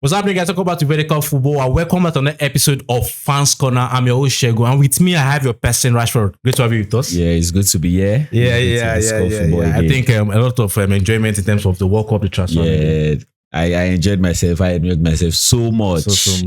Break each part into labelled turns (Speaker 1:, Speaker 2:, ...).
Speaker 1: What's happening, guys? Welcome back to Vertical Football. Welcome back to another episode of Fans Corner. I'm your host, Shego, and with me, I have your person, Rashford. Great to have you with us.
Speaker 2: Yeah, it's good to be here.
Speaker 1: Yeah. I think a lot of enjoyment in terms of the World Cup, the transfer.
Speaker 2: Yeah, I enjoyed myself. I enjoyed myself so much. So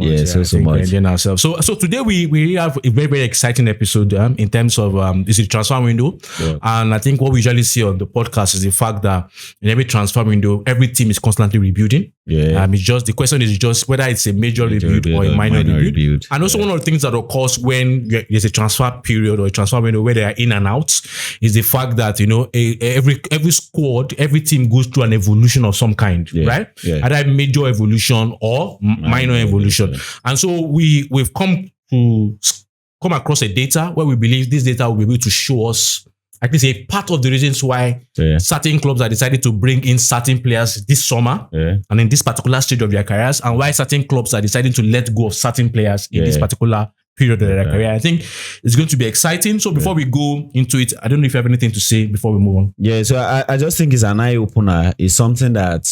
Speaker 2: much.
Speaker 1: Enjoying ourselves. So today we have a very, very exciting episode in terms of this is the transfer window. Yeah. And I think what we usually see on the podcast is the fact that in every transfer window, every team is constantly rebuilding.
Speaker 2: Yeah.
Speaker 1: It's just the question is just whether it's a major rebuild or a minor rebuild. And also one of the things that occurs when there's a transfer period or a transfer window where they are in and out is the fact that every squad, every team goes through an evolution of some kind, right?
Speaker 2: Yeah.
Speaker 1: Either major evolution or minor evolution. And so we've come across a data where we believe this data will be able to show us at least a part of the reasons why certain clubs are decided to bring in certain players this summer and in this particular stage of their careers, and why certain clubs are deciding to let go of certain players in this particular period of their career. I think it's going to be exciting. So before we go into it, I don't know if you have anything to say before we move on.
Speaker 2: Yeah, so I just think it's an eye-opener. It's something that,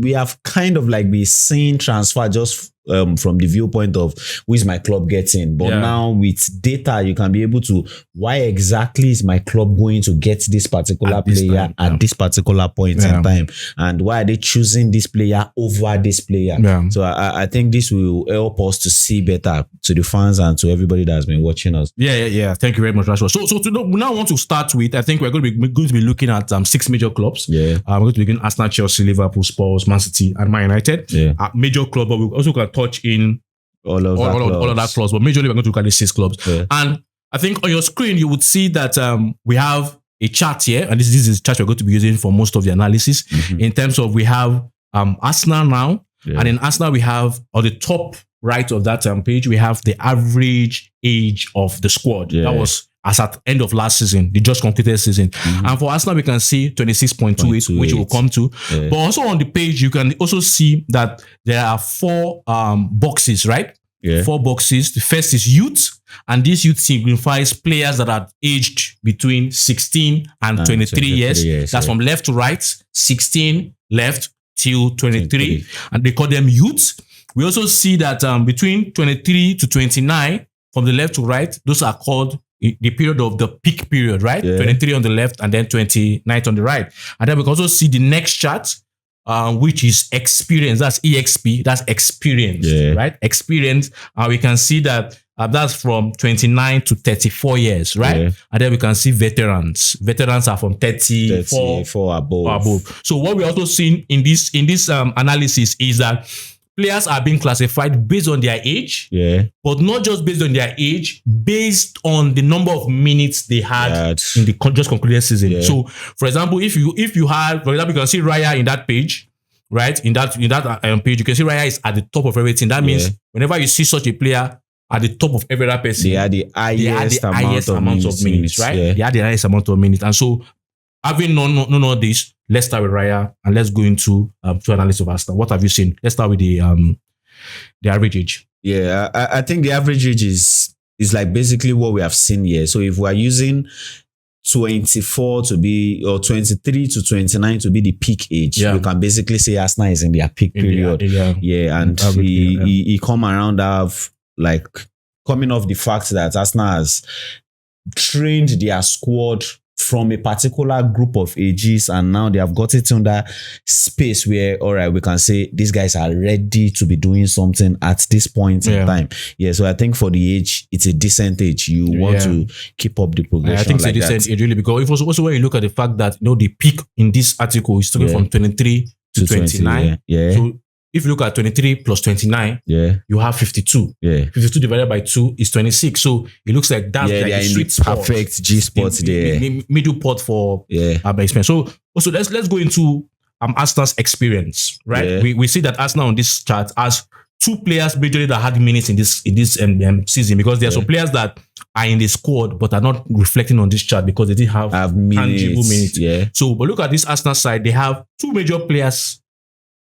Speaker 2: we have kind of like been seeing transfer just from the viewpoint of who is my club getting. But now with data, you can be able to, why exactly is my club going to get this particular player at this particular point in time? And why are they choosing this player over this player? Yeah. So I think this will help us to see better to the fans and to everybody that has been watching us.
Speaker 1: Yeah. Thank you very much, Rashford. So we now want to start with, I think we're going to be looking at 6 major clubs. Yeah. We're going to be looking at Arsenal, Chelsea, Liverpool, Spurs, Man City, and Man United. Yeah. Major club, but we also can touch in all of that clubs, but majorly we're going to look at the 6 clubs. Yeah. And I think on your screen you would see that we have a chart here, and this is a chart we're going to be using for most of the analysis. In terms of we have Arsenal now, and in Arsenal we have on the top right of that page we have the average age of the squad. That was as at end of last season, the just completed season. And for Arsenal, we can see 26.28, which we'll come to. Yeah. But also on the page, you can also see that there are 4 boxes, right? Yeah. 4 boxes. The first is youth, and this youth signifies players that are aged between 16 and 23 years. That's from left to right, 16 left till 23. And they call them youth. We also see that between 23 to 29, from the left to right, those are called the period of the peak period, right? 23 on the left and then 29 on the right. And then we can also see the next chart, which is experience. That's EXP. That's experience, right? Experience. We can see that that's from 29 to 34 years, right? Yeah. And then we can see veterans. Veterans are from 34 above. So what we also seen in this analysis is that players are being classified based on their age, but not just based on their age, based on the number of minutes they had in the just concluded season. Yeah. So, for example, if you had, for example, you can see Raya in that page, right? In that page, you can see Raya is at the top of everything. That means whenever you see such a player at the top of every other person,
Speaker 2: they are the highest amount of minutes,
Speaker 1: right? They are the highest amount of minutes, and so having known all this, let's start with Raya and let's go into analysis of Arsenal. What have you seen? Let's start with the average age.
Speaker 2: Yeah, I think the average age is like basically what we have seen here. So if we are using 24 to be, or 23 to 29 to be the peak age, you can basically say Arsenal is in their peak period. And he come around like coming off the fact that Arsenal has trained their squad from a particular group of ages, and now they have got it in that space where, all right, we can say these guys are ready to be doing something at this point in time. So I think for the age, it's a decent age. You want to keep up the progression. I think it's a decent age,
Speaker 1: really, because also when you look at the fact that the peak in this article is starting from 23 to 29. So if you look at 23 plus 29, you have 52. 52 divided by 2 is 26. So it looks like that's like a sweet spot.
Speaker 2: Perfect G spot there.
Speaker 1: The middle pot for experience. So also let's go into Arsenal's experience, right? We see that Arsenal on this chart has 2 players majorly that had minutes in this season, because there are some players that are in the squad but are not reflecting on this chart because they didn't have tangible minutes. So but look at this Arsenal side, they have 2 major players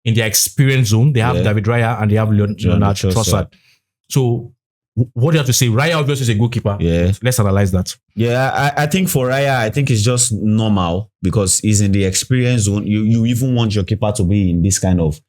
Speaker 1: in their experience zone. They have David Raya and they have Leonard Trossard. So what do you have to say? Raya obviously is a goalkeeper. Let's analyze that.
Speaker 2: I think for Raya, I think it's just normal because he's in the experience zone. You even want your keeper to be in this kind of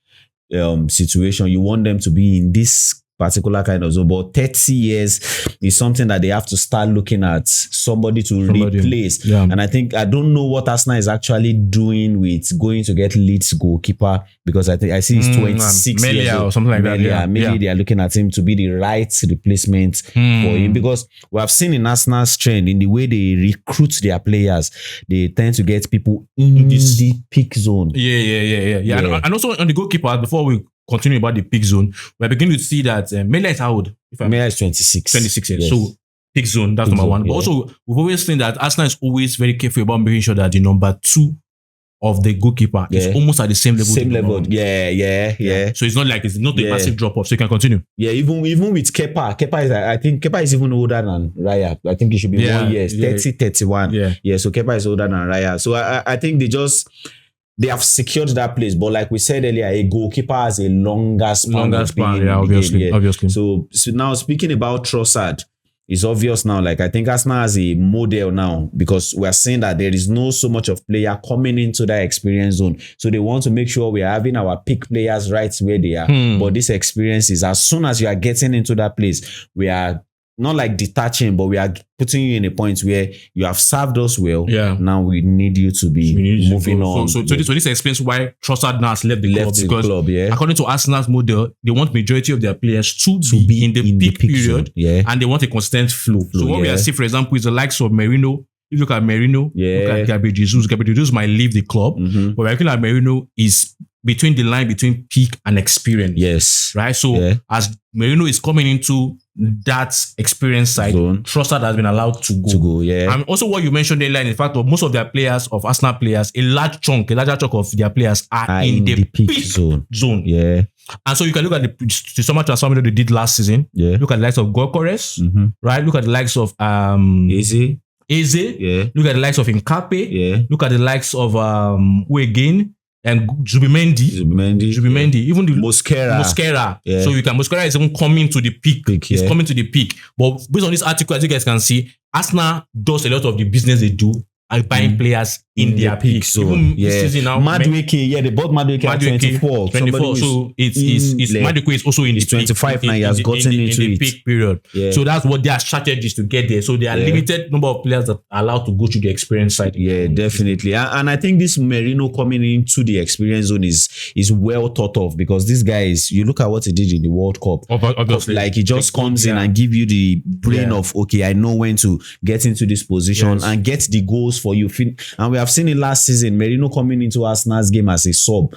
Speaker 2: situation. You want them to be in this particular kind of zone, but 30 years is something that they have to start looking at somebody to replace. And I don't know what Arsenal is actually doing with going to get Leeds goalkeeper, because I see he's 26 years old.
Speaker 1: Or something like that.
Speaker 2: Maybe they are looking at him to be the right replacement for him, because we have seen in Arsenal's trend, in the way they recruit their players, they tend to get people in the peak zone.
Speaker 1: Yeah. And also on the goalkeeper, before we continue about the peak zone, we're beginning to see that Mela is how old?
Speaker 2: Mela is 26.
Speaker 1: 26 years. Yes. So peak zone, that's peak number one. But also, we've always seen that Arsenal is always very careful about making sure that the number 2 of the goalkeeper is almost at the same level.
Speaker 2: Same level. Yeah.
Speaker 1: So it's not like it's not a massive drop off. So you can continue.
Speaker 2: Yeah, even with Kepa is, I think Kepa is even older than Raya. I think he should be 1 year, 30, 31. Yeah. So Kepa is older than Raya. So I think they have secured that place, but like we said earlier, a goalkeeper has a longer span. Obviously. So now speaking about Trossard, it's obvious now. Like I think Arsenal has a model now, because we are saying that there is no so much of player coming into that experience zone. So they want to make sure we are having our peak players right where they are. But this experience is, as soon as you are getting into that place, we are not like detaching, but we are putting you in a point where you have served us well. Now we need you to be moving on.
Speaker 1: So this explains why Trossard now has left the club, because according to Arsenal's model, they want majority of their players to be in the peak period, and they want a constant flow. So what we are seeing, for example, is the likes of Merino. If you look at Merino, look at Gabriel Jesus. Gabriel Jesus might leave the club, but we're looking at Merino is between the line between peak and experience.
Speaker 2: Yes.
Speaker 1: Right? So as Merino is coming into that experience side, Trossard has been allowed to go. And also what you mentioned earlier, in fact, of most of their players, of Arsenal players, a larger chunk of their players are in the peak zone.
Speaker 2: Yeah.
Speaker 1: And so you can look at the summer transfer they did last season. Look at the likes of Gyökeres, right? Look at the likes of Eze. Look at the likes of Nkape. Look at the likes of who again? And Zubimendi, even the Mosquera. So you can, Mosquera is even coming to the peak. He's coming to the peak. But based on this article, as you guys can see, Arsenal does a lot of the business they do and buying players in their peak zone.
Speaker 2: This season now, Madueke, they bought Madueke at 24.
Speaker 1: So it's Madueke is also in the
Speaker 2: 25 now. He has gotten into
Speaker 1: the peak period. So that's what their strategy is to get there. So there are limited number of players that are allowed to go through the experience side.
Speaker 2: Yeah, definitely. And I think this Merino coming into the experience zone is well thought of, because this guy is, you look at what he did in the World Cup.
Speaker 1: Obviously.
Speaker 2: Like he just comes in and give you the brain of, okay, I know when to get into this position and get the goals for you. And we have seen it last season, Merino coming into Arsenal's game as a sub.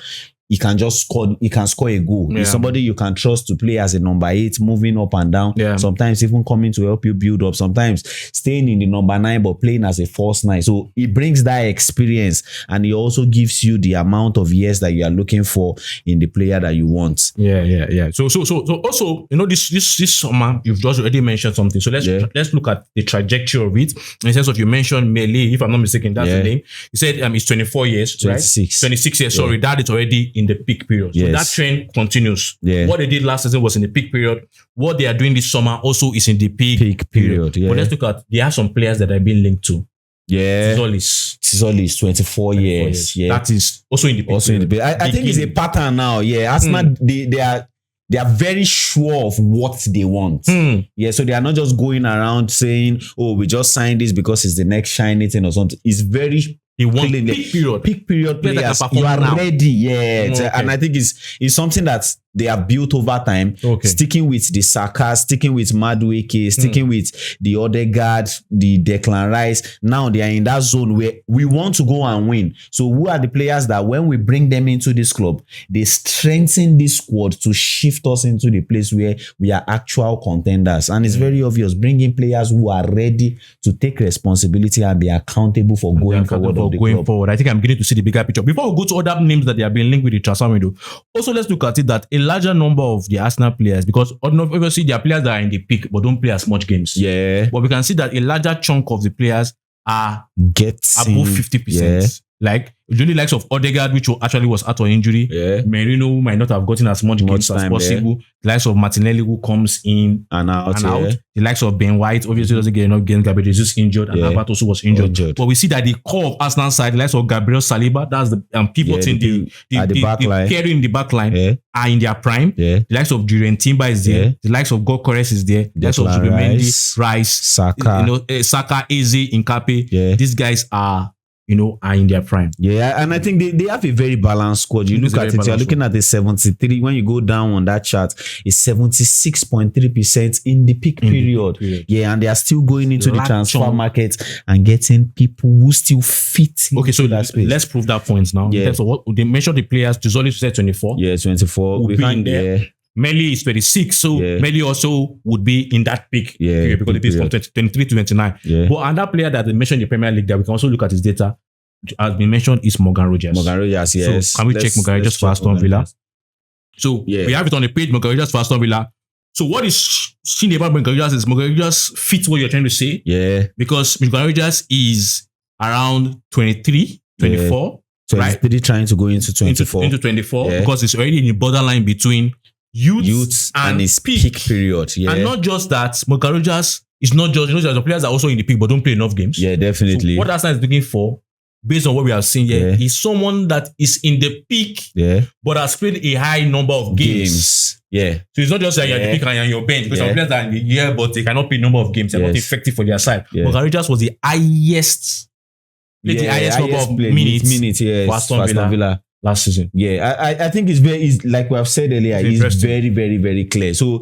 Speaker 2: He can just score. He can score a goal. He's somebody you can trust to play as a number 8, moving up and down. Sometimes even coming to help you build up. Sometimes staying in the number 9 but playing as a false 9. So he brings that experience, and he also gives you the amount of years that you are looking for in the player that you want.
Speaker 1: So also, you know, this summer you've just already mentioned something. So let's look at the trajectory of it. In the sense of, you mentioned Mele, if I'm not mistaken, that's the name. You said he's 24 years,
Speaker 2: 26.
Speaker 1: Right? 26 years. Sorry, that is already in the peak period. So that trend continues. What they did last season was in the peak period. What they are doing this summer also is in the peak period. But let's look at, they have some players that have been linked to.
Speaker 2: Tzolis, 24 years.
Speaker 1: That is also in the peak.
Speaker 2: I think it's a pattern now. Arsenal, they are very sure of what they want. So they are not just going around saying, oh, we just signed this because it's the next shiny thing or something. It's very,
Speaker 1: they want peak period
Speaker 2: players. You are ready. And I think it's something that they have built over time, sticking with the Saka, sticking with Madueke, sticking with the Odegaard, the Declan Rice. Now they are in that zone where we want to go and win. So who are the players that when we bring them into this club, they strengthen this squad to shift us into the place where we are actual contenders? And it's very obvious, bringing players who are ready to take responsibility and be accountable for going forward.
Speaker 1: I think I'm getting to see the bigger picture. Before we go to other names that they have been linked with the transfer window, also let's look at it that a larger number of the Arsenal players, because obviously there are players that are in the peak but don't play as much games. But we can see that a larger chunk of the players are above 50%. Like the only likes of Odegaard, which actually was out of injury.
Speaker 2: Yeah.
Speaker 1: Merino might not have gotten as much games as possible. The likes of Martinelli, who comes in
Speaker 2: and out.
Speaker 1: The likes of Ben White obviously doesn't get enough games. Gabriel Jesus injured, and Havertz also was injured. But we see that the core of Arsenal side, the likes of Gabriel Saliba, that's the pivot in the back line, carrying the back line, are in their prime. The likes of Jurgen Timber is there. The likes of Gyökeres is there. The likes of Zubimendi, Rice,
Speaker 2: Saka,
Speaker 1: Saka, Eze, Nkape. These guys are in their prime.
Speaker 2: Yeah, and I think they have a very balanced squad. You look at it, you're looking at the 73. When you go down on that chart, it's 76.3% in the peak period. Yeah, and they are still going into the transfer market and getting people who still fit.
Speaker 1: Okay, so that space. Let's prove that point now. Yeah. In terms of what they mentioned the players, Tzolis said 24.
Speaker 2: Yeah, 24.
Speaker 1: We find there. Melly is 26, so Melly also would be in that peak period because it is from 23 to 29. But another player that they mentioned in the Premier League that we can also look at his data, has been mentioned, is Morgan Rogers.
Speaker 2: Morgan Rogers, yes.
Speaker 1: So can we check Morgan Rogers for Aston Villa? So we have it on the page, Morgan Rogers for Aston Villa. So what is seen about Morgan Rogers is Morgan Rogers fits what you're trying to say.
Speaker 2: Yeah.
Speaker 1: Because Morgan Rogers is around 23, 24.
Speaker 2: 23 right? Trying to go into 24.
Speaker 1: Into 24 because it's already in the borderline between youth and his peak period. Yeah. And not just that, Morgan Rogers is not just, the players are also in the peak but don't play enough games.
Speaker 2: Yeah, definitely.
Speaker 1: So what Arsenal is looking for, based on what we have seen here, is someone that is in the peak but has played a high number of games.
Speaker 2: Yeah.
Speaker 1: So it's not just that you're in the peak and you're on your bench, because some players are in the year but they cannot play a number of games. They're not effective for their side. Morgan Rogers was the highest number of minutes for Aston Villa last season.
Speaker 2: Yeah, I think it's like we have said earlier, it's very, very, very clear. So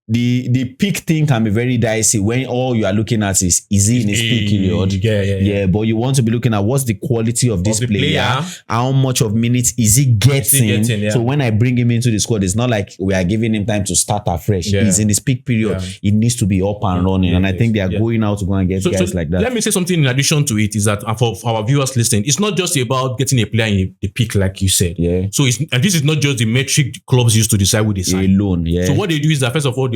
Speaker 2: the peak thing can be very dicey when all you are looking at is he in his peak period? Yeah. But you want to be looking at what's the quality of this player, how much of minutes is he getting? So when I bring him into the squad, it's not like we are giving him time to start afresh. He's in his peak period. He needs to be up and running. And I think they are going out to go and get guys like that.
Speaker 1: Let me say something in addition to it, is that for our viewers listening, it's not just about getting a player in the peak, like you said.
Speaker 2: Yeah.
Speaker 1: So and this is not just the metric clubs use to decide who they sign.
Speaker 2: Alone,
Speaker 1: So what they do is that first of all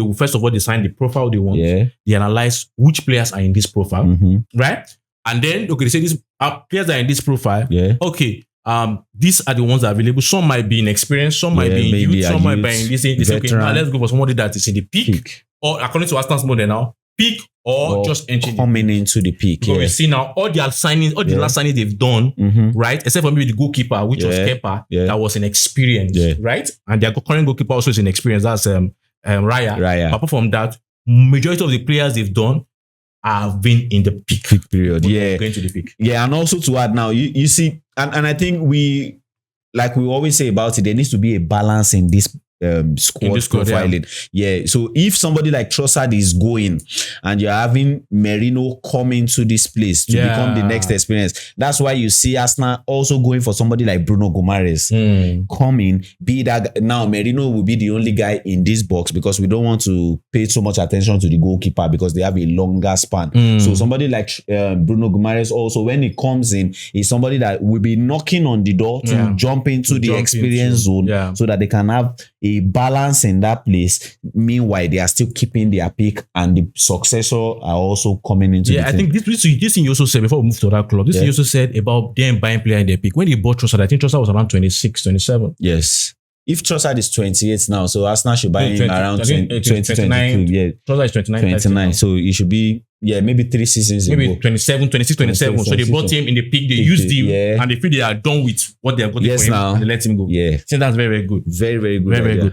Speaker 1: they sign the profile they want. They analyze which players are in this profile, right? And then they say these players are in this profile. Okay. These are the ones that are available. Some might be inexperienced, some might be in youth, some might be in this. Okay, now let's go for somebody that is in the peak. Or according to Arsenal's model now, peak or just
Speaker 2: coming into the peak.
Speaker 1: Because we see now all the last signings they've done, right? Except for maybe the goalkeeper, which was Kepa, that was inexperienced, right? And their current goalkeeper also is inexperienced. That's Raya. Apart from that, majority of the players they've done have been in the peak
Speaker 2: period.
Speaker 1: Going to the peak.
Speaker 2: Yeah, and also to add now, you see, and I think we always say about it, there needs to be a balance in this squad profiling. So if somebody like Trossard is going and you're having Merino come into this place to become the next experience, that's why you see Arsenal also going for somebody like Bruno Guimaraes coming. Be that now Merino will be the only guy in this box because we don't want to pay so much attention to the goalkeeper because they have a longer span. So somebody like Bruno Guimaraes also, when he comes in, is somebody that will be knocking on the door to jump into the experience zone so that they can have a balance in that place. Meanwhile, they are still keeping their peak and the successor are also coming into the
Speaker 1: I think this thing you also said before we move to that club. This thing you also said about them buying player in their peak. When they bought Trossard, I think Trossard was around 26, 27.
Speaker 2: Yes. If Trossard is 28 now, so Arsenal should buy him around 20,
Speaker 1: 29. Yeah. Trossard is 29.
Speaker 2: So it should be maybe 3 seasons
Speaker 1: maybe
Speaker 2: ago.
Speaker 1: 26, 27. So they bought him in the peak, they used him, and they feel they are done with what they have got for him, and they let him go.
Speaker 2: I
Speaker 1: think that's very, very good.
Speaker 2: Very, very good.
Speaker 1: Very, very good.